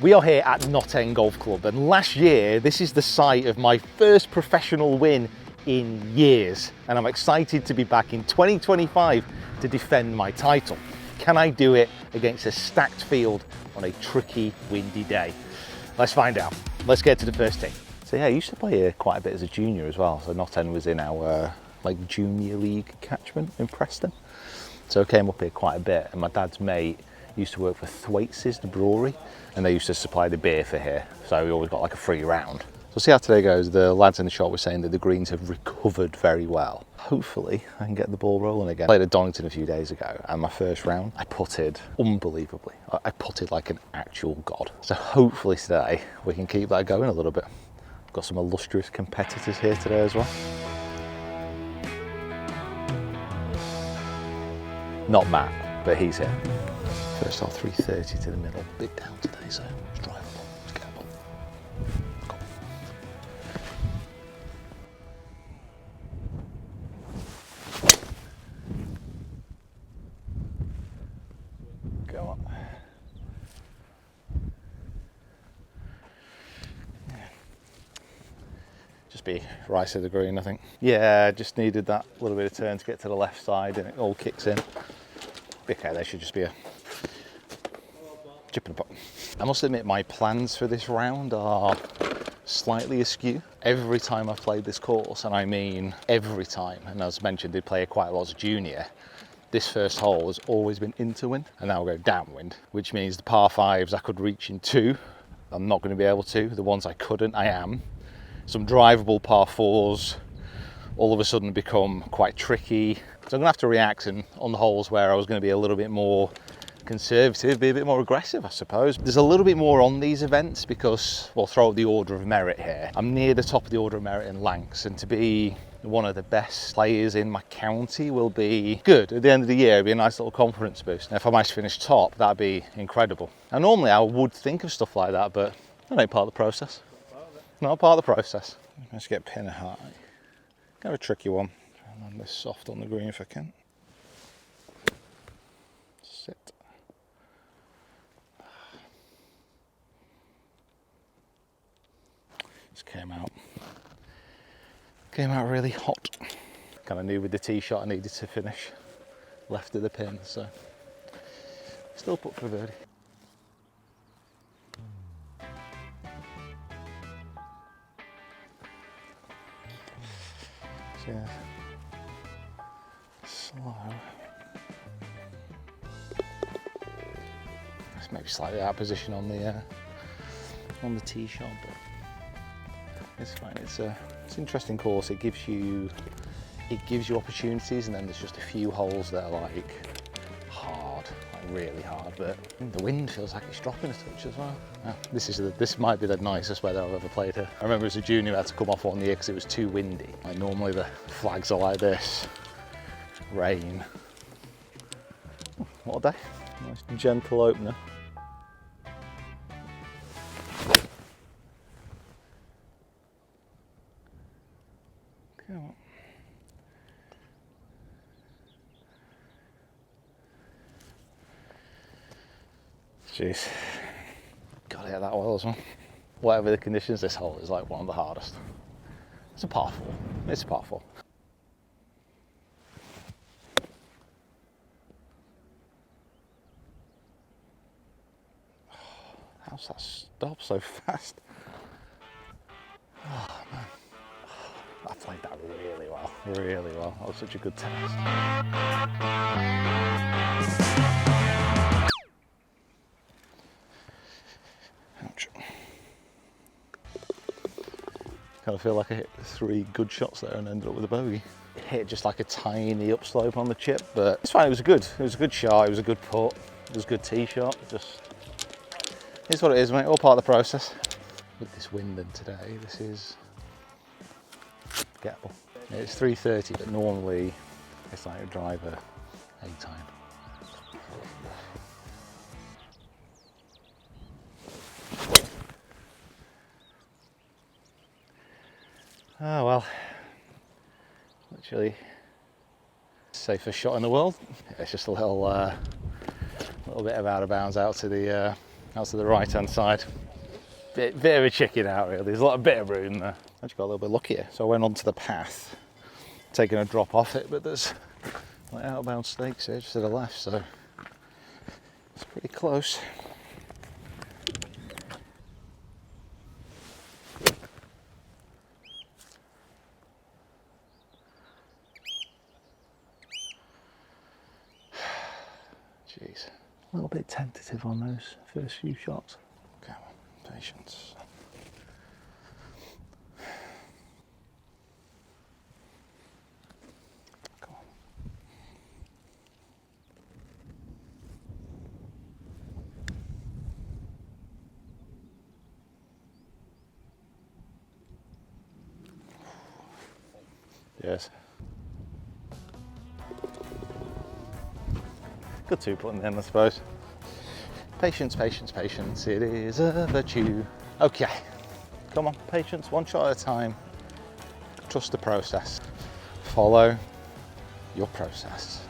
We are here at Knott End Golf Club, and last year this is the site of my first professional win in years, and I'm excited to be back in 2025 to defend my title. Can I do it against a stacked field on a tricky, windy day? Let's find out. Let's get to the first tee. So yeah, I used to play here quite a bit as a junior as well. So Knott End was in our like junior league catchment in Preston. So I came up here quite a bit, and my dad's mate used to work for Thwaites', the brewery, and they used to supply the beer for here. So we always got like a free round. So see how today goes. The lads in the shop were saying that the greens have recovered very well. Hopefully I can get the ball rolling again. I played at Donington a few days ago, and my first round, I putted unbelievably. I putted like an actual god. So hopefully today we can keep that going a little bit. Got some illustrious competitors here today as well. Not Matt, but he's here. First off, 330 to the middle. Bit down today, so it's drivable. It's gettable. Cool. Go on. Yeah. Just be right of the green, I think. Yeah, just needed that little bit of turn to get to the left side, and it all kicks in. Okay, there should just be a chip in the pot. I must admit my plans for this round are slightly askew. Every time I've played this course, and I mean every time, and as mentioned, did play it quite a lot as a junior, this first hole has always been into wind, and now we'll go downwind, which means the par fives I could reach in two, I'm not going to be able to. The ones I couldn't, I am. Some drivable par fours all of a sudden become quite tricky. So I'm going to have to react on the holes where I was going to be a little bit more conservative, be a bit more aggressive, I suppose. There's a little bit more on these events because we'll throw out the order of merit here. I'm near the top of the order of merit in Lancs, and to be one of the best players in my county will be good. At the end of the year, it'll be a nice little confidence boost. And if I manage to finish top, that'd be incredible. And normally I would think of stuff like that, but that ain't part of the process. Not part of the process. Let's get pin high. Kind of a tricky one. Try and land this soft on the green if I can. Sit. Just came out really hot. Kind of knew with the tee shot I needed to finish left of the pin, so still put for a birdie. So yeah, slow. It's maybe slightly out of position on the tee shot, but it's fine. It's an interesting course. It gives you opportunities, and then there's just a few holes that are like hard, like really hard. But the wind feels like it's dropping a touch as well. Yeah, this might be the nicest weather I've ever played here. I remember as a junior I had to come off one year because it was too windy. Like normally the flags are like this. Rain. What a day. Nice gentle opener. Come on. Jeez. Gotta hit that well as well. Whatever the conditions, this hole is like one of the hardest. It's a par 4. It's a par 4. How's that stop so fast? Oh man. I played that really well, really well. That was such a good test. Ouch. Kind of feel like I hit 3 good shots there and ended up with a bogey. It hit just like a tiny upslope on the chip, but it's fine. It was a good shot. It was a good putt. It was a good tee shot. Just it's what it is, mate. All part of the process. With this wind and today, this is gettable. It's 330, but normally it's like a driver 8-iron. Oh well, literally safest shot in the world. It's just a little bit of out of bounds out to the out to the right hand side. Bit of a chicken out really, there's a bit of room there. I just got a little bit luckier, so I went onto the path, taking a drop off it, but there's like out of bounds stakes here just to the left, so it's pretty close. Jeez, a little bit tentative on those first few shots. Come on, patience. Come on. Yes. Good 2 putting in, I suppose. Patience, patience, patience, it is a virtue. Okay, come on, patience, one shot at a time. Trust the process. Follow your process.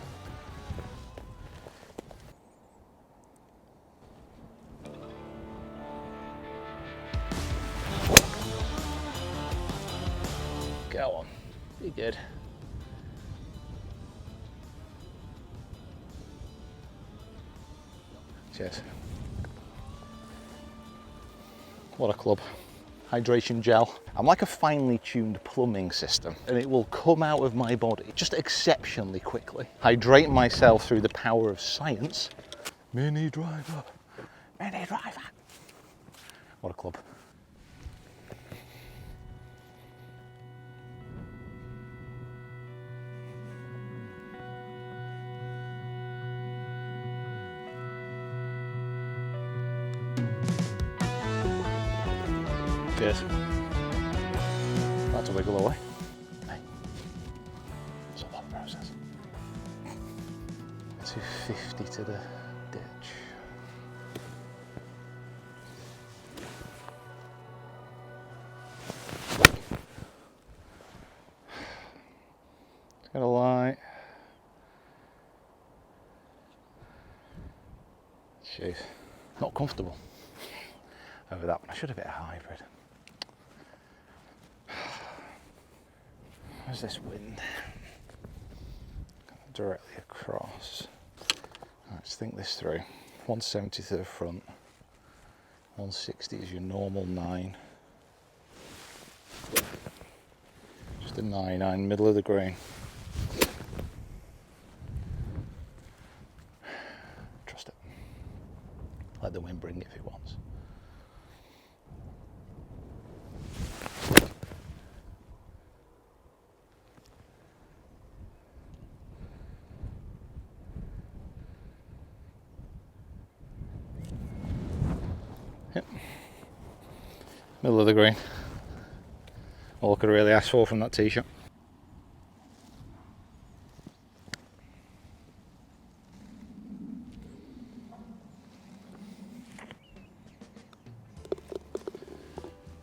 Go on, be good. Cheers. What a club. Hydration gel. I'm like a finely tuned plumbing system, and it will come out of my body just exceptionally quickly. Hydrate myself through the power of science. Mini driver. Mini driver. What a club. Cheers. That's a wiggle away. Hey, it's a long process. 250 to the ditch. It's got a light. Jeez, not comfortable over that one. I should have hit a hybrid. Where's this wind? Directly across. Let's think this through. 170 to the front. 160 is your normal 9. Just a 9-9, middle of the green. Trust it. Let the wind bring it if it wants. Yep. Middle of the green. All I could really ask for from that tee shot.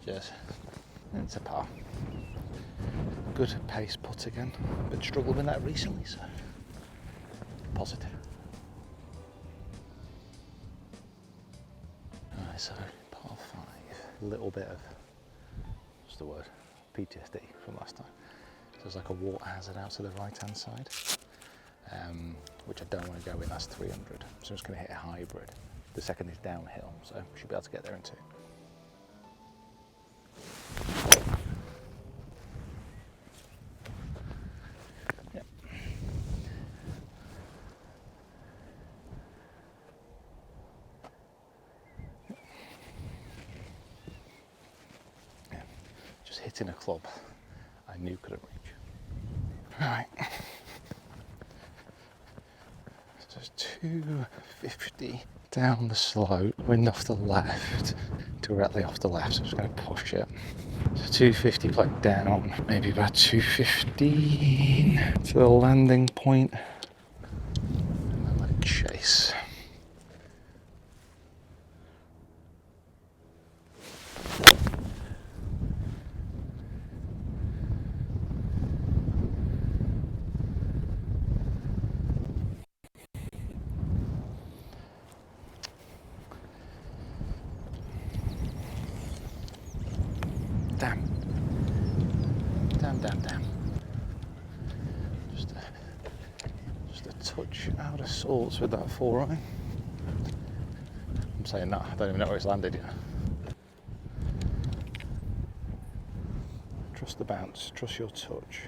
Cheers. It's a par. Good pace putt again. Been struggling with that recently, so positive. Alright, so par 5. A little bit of, what's the word? PTSD from last time. So there's like a water hazard out to the right hand side, which I don't want to go in. That's 300. So I'm just going to hit a hybrid. The second is downhill, so we should be able to get there in 2. Yep. Yeah. Just hitting a club I knew couldn't reach. Right. So it's 250 down the slope, wind off the left, directly off the left, so I'm just going to push it. So 250 played down, maybe about 215 to the landing point, and then let it chase. Damn. Damn. Just a touch out of sorts with that 4-iron. I'm saying that, I don't even know where it's landed yet. Trust the bounce, trust your touch.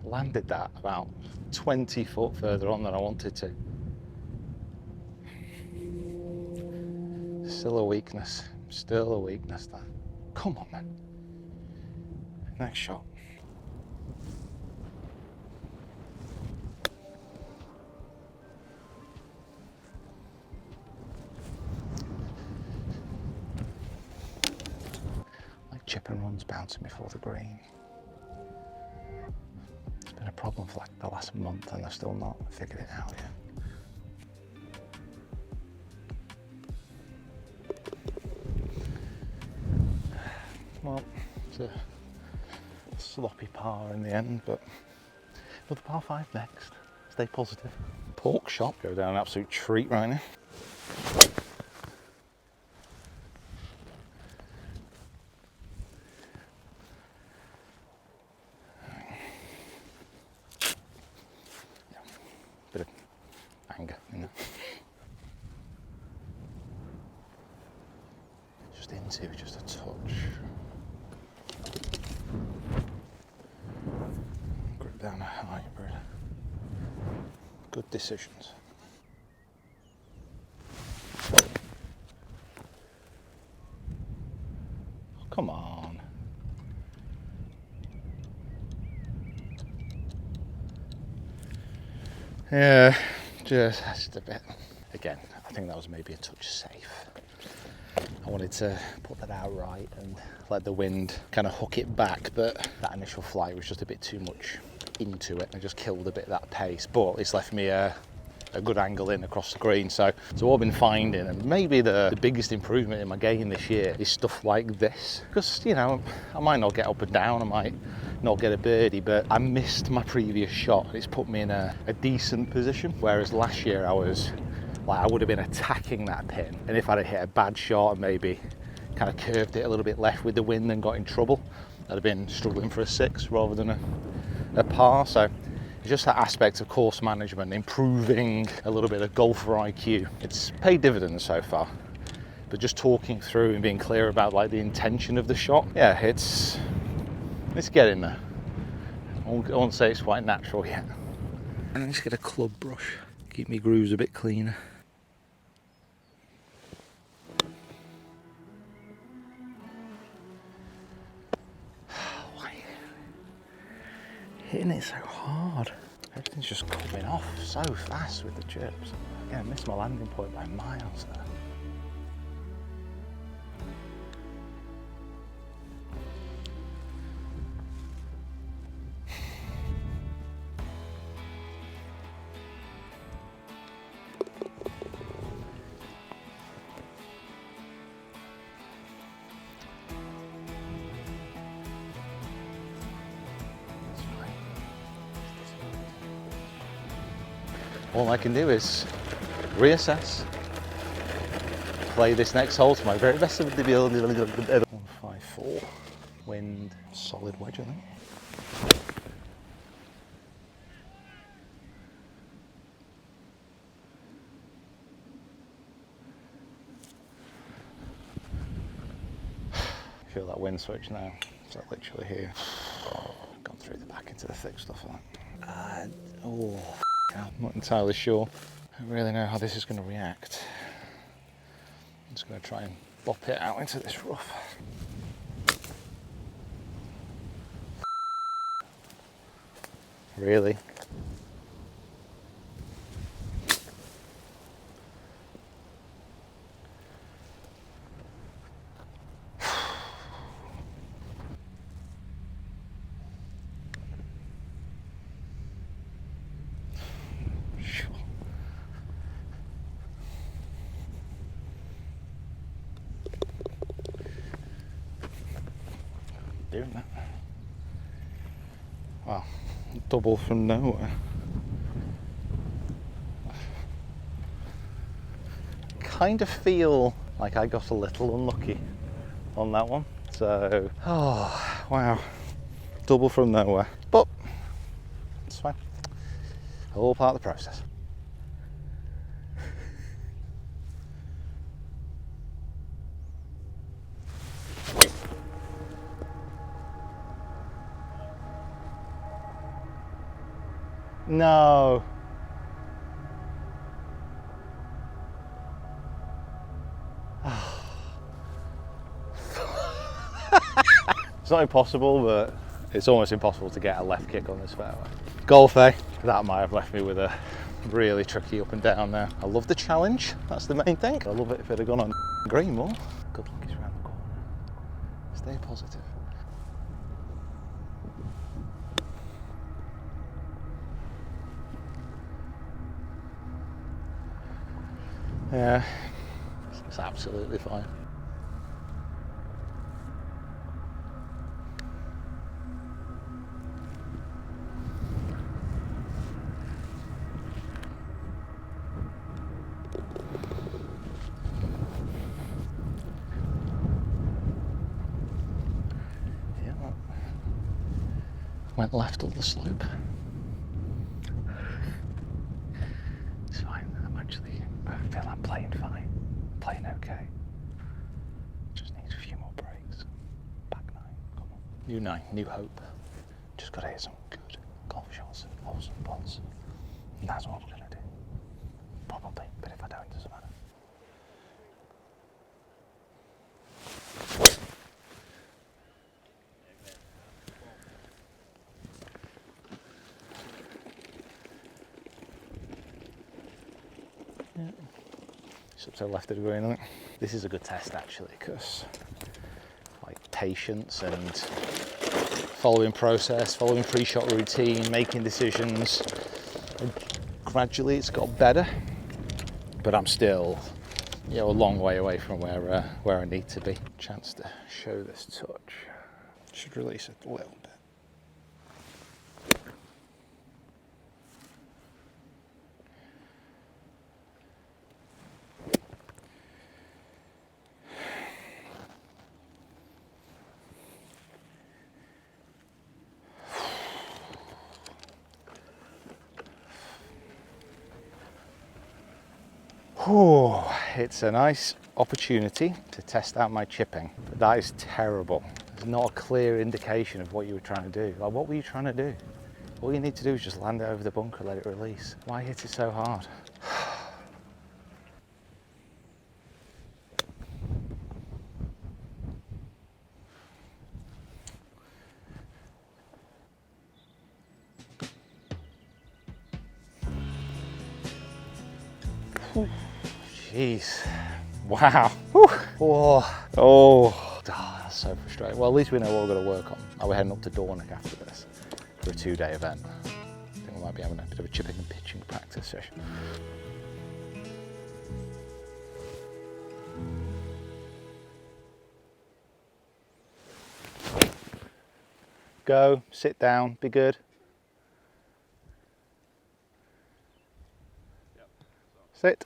Landed that about 20 foot further on than I wanted to. Still a weakness that. Come on man. Next shot. Like chip and runs bouncing before the green. It's been a problem for like the last month and I've still not figured it out yet. Well, it's a sloppy par in the end, but another par 5 next. Stay positive. Pork shop go down an absolute treat right now. Bit of anger in there. Just a touch. Grip down a hybrid. Good decisions. Oh, come on. Yeah, just a bit. Again, I think that was maybe a touch safe. I wanted to put that out right and let the wind kind of hook it back, but that initial flight was just a bit too much into it and just killed a bit of that pace, but it's left me a good angle in across the green. So what I've been finding, and maybe the biggest improvement in my game this year, is stuff like this. Because, you know, I might not get up and down, I might not get a birdie, but I missed my previous shot. It's put me in a decent position, whereas last year I would have been attacking that pin, and if I'd have hit a bad shot and maybe kind of curved it a little bit left with the wind and got in trouble, I'd have been struggling for a 6 rather than a par. So it's just that aspect of course management, improving a little bit of golfer IQ. It's paid dividends so far, but just talking through and being clear about like the intention of the shot, yeah, it's getting there. I won't say it's quite natural yet. And I just get a club brush, keep my grooves a bit cleaner. Hitting it so hard. Everything's just coming off so fast with the chips. Yeah, I missed my landing point by miles there. All I can do is reassess, play this next hole to my very best of the ability. 154, wind, solid wedge, I think. Feel that wind switch now. Is that literally here? Gone through the back into the thick stuff like that. I'm not entirely sure. I don't really know how this is going to react. I'm just going to try and bop it out into this rough. Really? doing that. Wow, double from nowhere. Kind of feel like I got a little unlucky on that one. So, oh, wow. Double from nowhere. But it's fine. All part of the process. No. It's not impossible, but it's almost impossible to get a left kick on this fairway. Golf, eh? That might have left me with a really tricky up and down there. I love the challenge, that's the main thing. I love it if it had gone on green more. Good luck is around the corner. Stay positive. Yeah, it's absolutely fine. Yeah, went left on the slope. It's fine. I feel I'm playing fine. Playing okay. Just need a few more breaks. Back nine, come on. New nine, new hope. Just gotta hit some good golf shots, holes and putts. And that's what I'm gonna do. Probably, but if I don't, it doesn't matter. Yeah. It's up to the left of the green, I think. This is a good test actually, because like patience and following process, following pre-shot routine, making decisions. And gradually it's got better, but I'm still, a long way away from where I need to be. Chance to show this touch. Should release it a little bit. It's a nice opportunity to test out my chipping, but that is terrible. There's not a clear indication of what you were trying to do. Like, what were you trying to do? All you need to do is just land it over the bunker, let it release. Why hit it so hard? Jeez. Wow. Oh, that's so frustrating. Well, at least we know what we're going to work on. Are we heading up to Dornoch after this for a 2-day event? I think we might be having a bit of a chipping and pitching practice session. Go, sit down, be good. Sit.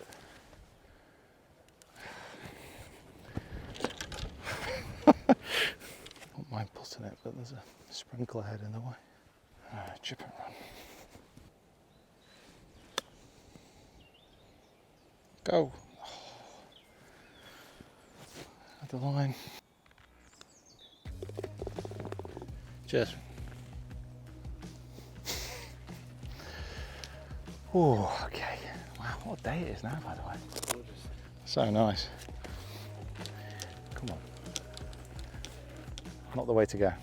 Don't mind putting it, but there's a sprinkler head in the way. Chip and run. Go. At the line. Cheers. Oh, okay. Wow, what a day it is now, by the way. So nice. Come on. Not the way to go.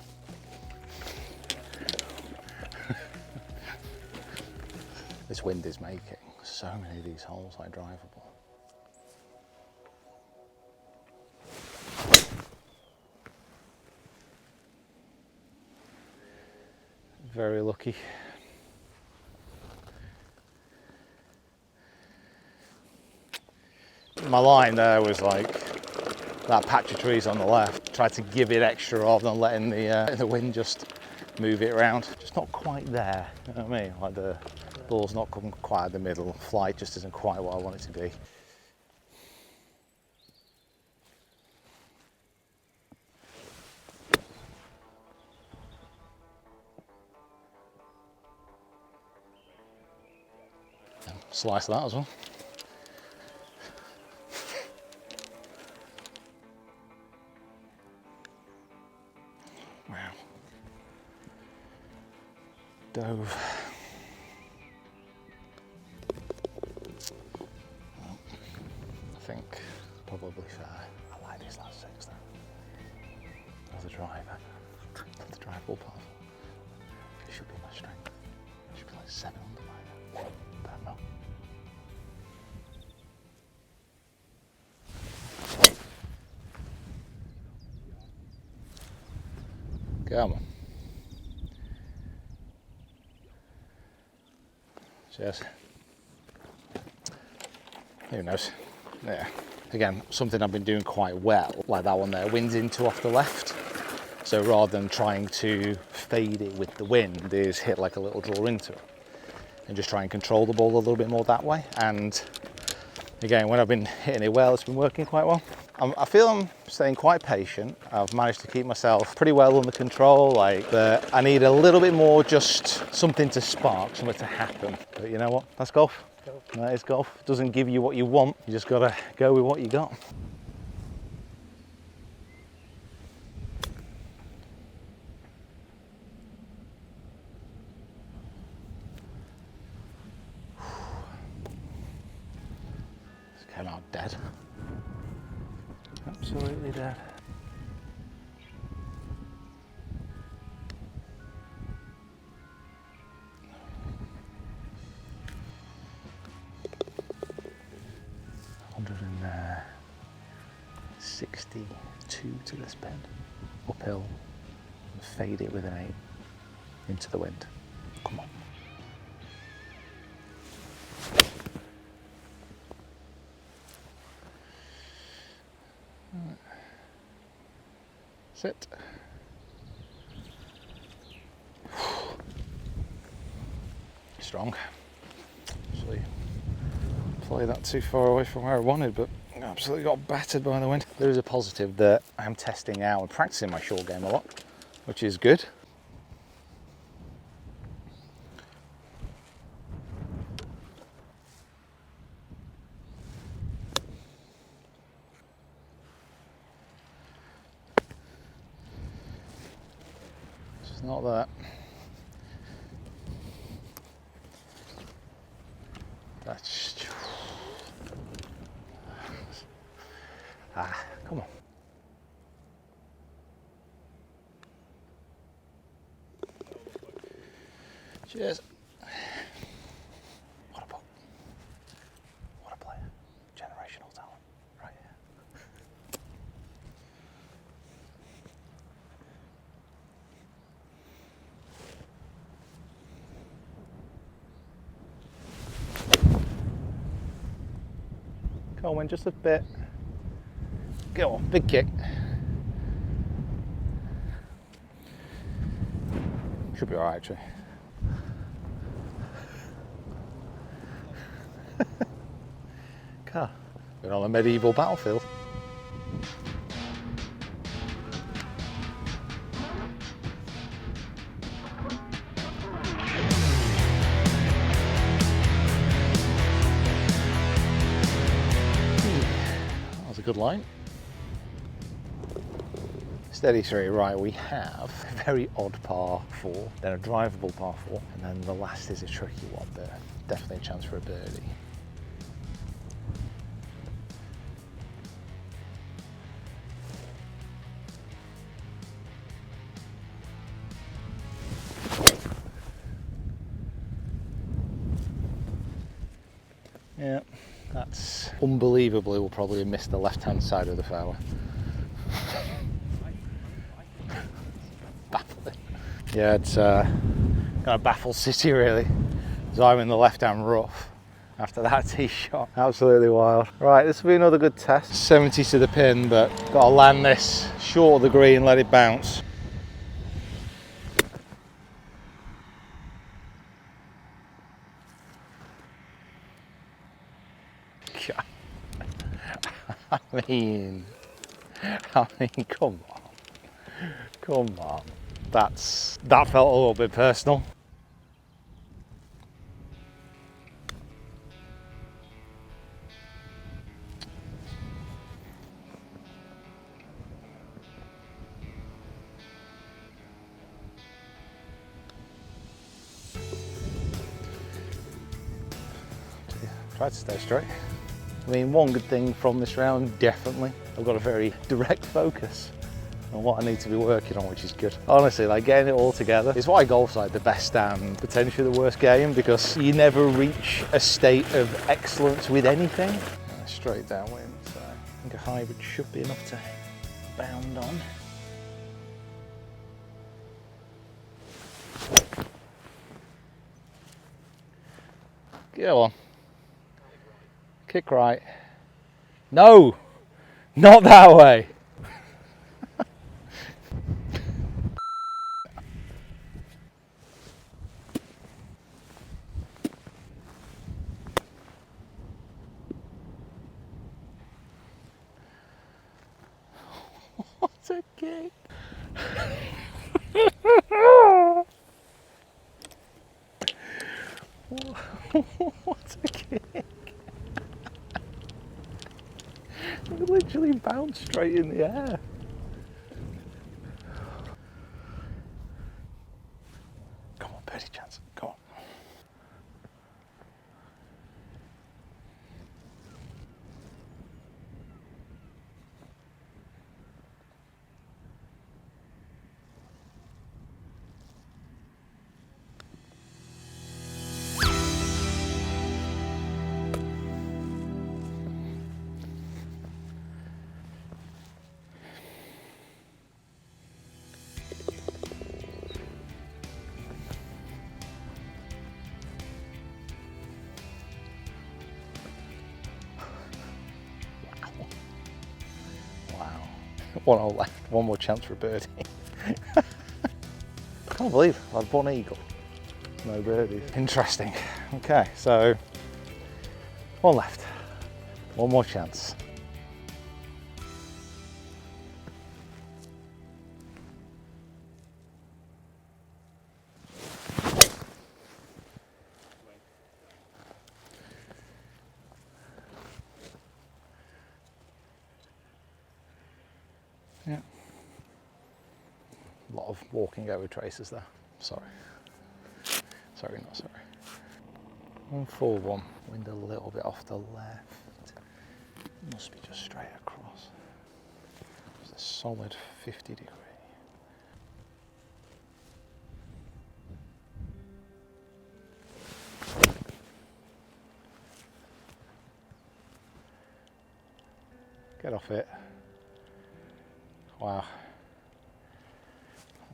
This wind is making so many of these holes like drivable. Very lucky. My line there was like that patch of trees on the left. Tried to give it extra rather than letting the wind just move it around. Just not quite there, you know what I mean? Like the ball's not come quite at the middle. Flight just isn't quite what I want it to be. Slice that as well. Wow. Dove. Well, I think probably fair. I like these last 6 though. As a driver. The drive ball path. It should be my strength. It should be like 7 under by now. But no. Come on. Cheers. Who knows? Yeah. Again, something I've been doing quite well, like that one there, wind's into off the left. So rather than trying to fade it with the wind, is hit like a little draw into it. And just try and control the ball a little bit more that way. And again, when I've been hitting it well, it's been working quite well. I feel I'm staying quite patient. I've managed to keep myself pretty well under control, but I need a little bit more, just something to spark, something to happen. But you know what? That's golf. That is golf. It doesn't give you what you want. You just gotta go with what you got. This came out dead. Absolutely dead. $162 to this bend, uphill, and fade it with an 8 into the wind. Come on. Sit. Strong. Actually, play that too far away from where I wanted, but absolutely got battered by the wind. There is a positive that I'm testing out and practicing my short game a lot, which is good. It's not that. That's come on. Cheers. What a ball. What a player. Generational talent. Right here. Come on, just a bit. Go on, big kick. Should be alright actually. Car. We're on a medieval battlefield. That was a good line. Steady 3, right, we have a very odd par 4, then a drivable par 4, and then the last is a tricky one, but definitely a chance for a birdie. Yeah, that's unbelievably, we'll probably have missed the left-hand side of the fairway. Baffling. Yeah, it's kind of baffles City really. So I'm in the left-hand rough, after that tee shot. Absolutely wild. Right, this will be another good test. 70 to the pin, but gotta land this short of the green, let it bounce. I mean, come on. That felt a little bit personal. Tried to stay straight. I mean, one good thing from this round, definitely, I've got a very direct focus on what I need to be working on, which is good. Honestly, like getting it all together is why golf's like the best and potentially the worst game, because you never reach a state of excellence with anything. Straight downwind, so I think a hybrid should be enough to bound on. Go on. Kick right. No, not that way. What a kick. What a kick. It literally bounced straight in the air. Come on, birdie chance. Come on. Wow. 1 hole left, one more chance for a birdie. I can't believe I've won eagle. No birdies. Interesting. Okay, so one left. One more chance. Yeah. A lot of walking over traces there. Sorry. Sorry, not sorry. 141. Wind a little bit off the left. Must be just straight across. It's a solid 50 degree. Get off it. Wow.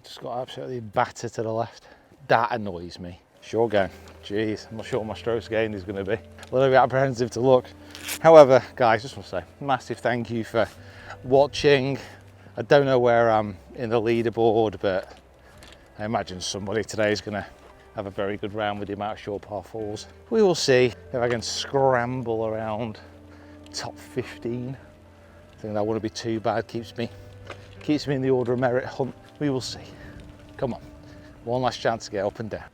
Just got absolutely battered to the left. That annoys me. Sure game. Jeez, I'm not sure what my strokes gained is going to be. A little bit apprehensive to look. However, guys, just want to say massive thank you for watching. I don't know where I'm in the leaderboard, but I imagine somebody today is going to have a very good round with the amount of short par fours. We will see if I can scramble around top 15. I think that wouldn't be too bad. Keeps me in the order of merit hunt. We will see. Come on, one last chance to get up and down.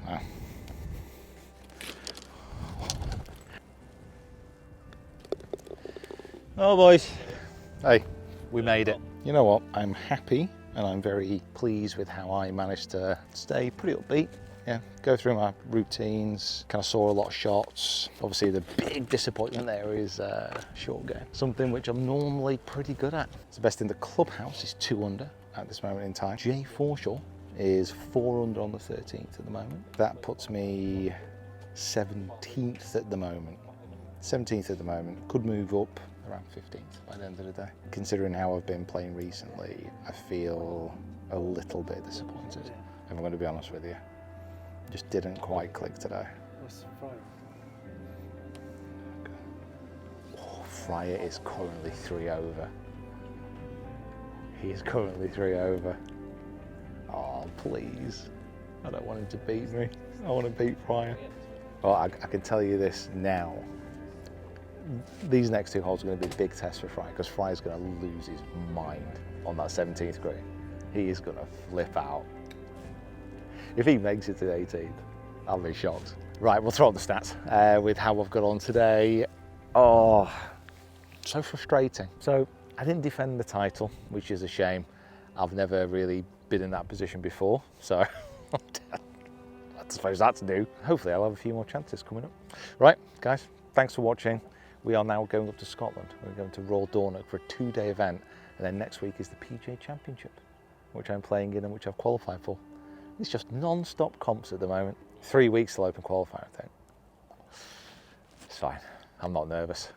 Wow. Oh boys, hey, we made it. You know what, I'm happy and I'm very pleased with how I managed to stay pretty upbeat. Yeah, go through my routines, kind of saw a lot of shots. Obviously the big disappointment there is short game, something which I'm normally pretty good at. It's the best in the clubhouse, is 2 under at this moment in time. Jay Forshaw is 4 under on the 13th at the moment. That puts me 17th at the moment. 17th at the moment, could move up around 15th by the end of the day. Considering how I've been playing recently, I feel a little bit disappointed. I'm going to be honest with you. Just didn't quite click today. What's Friday? Oh, Fryer is currently 3 over. He is currently 3 over. Oh, please. I don't want him to beat me. I want to beat Fryer. Well, I can tell you this now. These next 2 holes are going to be a big test for Fryer because Fryer's going to lose his mind on that 17th green. He is going to flip out. If he makes it to the 18th, I'll be shocked. Right, we'll throw up the stats with how I've got on today. Oh, so frustrating. So I didn't defend the title, which is a shame. I've never really been in that position before, so I suppose that's new. Hopefully I'll have a few more chances coming up. Right, guys, thanks for watching. We are now going up to Scotland. We're going to Royal Dornoch for a 2-day event, and then next week is the PGA Championship, which I'm playing in and which I've qualified for. It's just non-stop comps at the moment. 3 weeks till Open qualifying, I think. It's fine. I'm not nervous.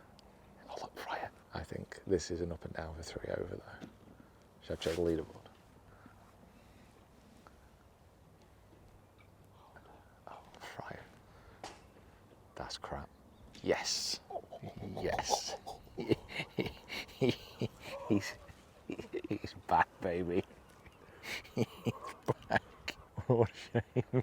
Oh, look, Fryer. I think this is an up and down for 3 over though. Should I check the leaderboard? Oh, Fryer. That's crap. Yes. Yes. He's back, baby. He's back. What a shame.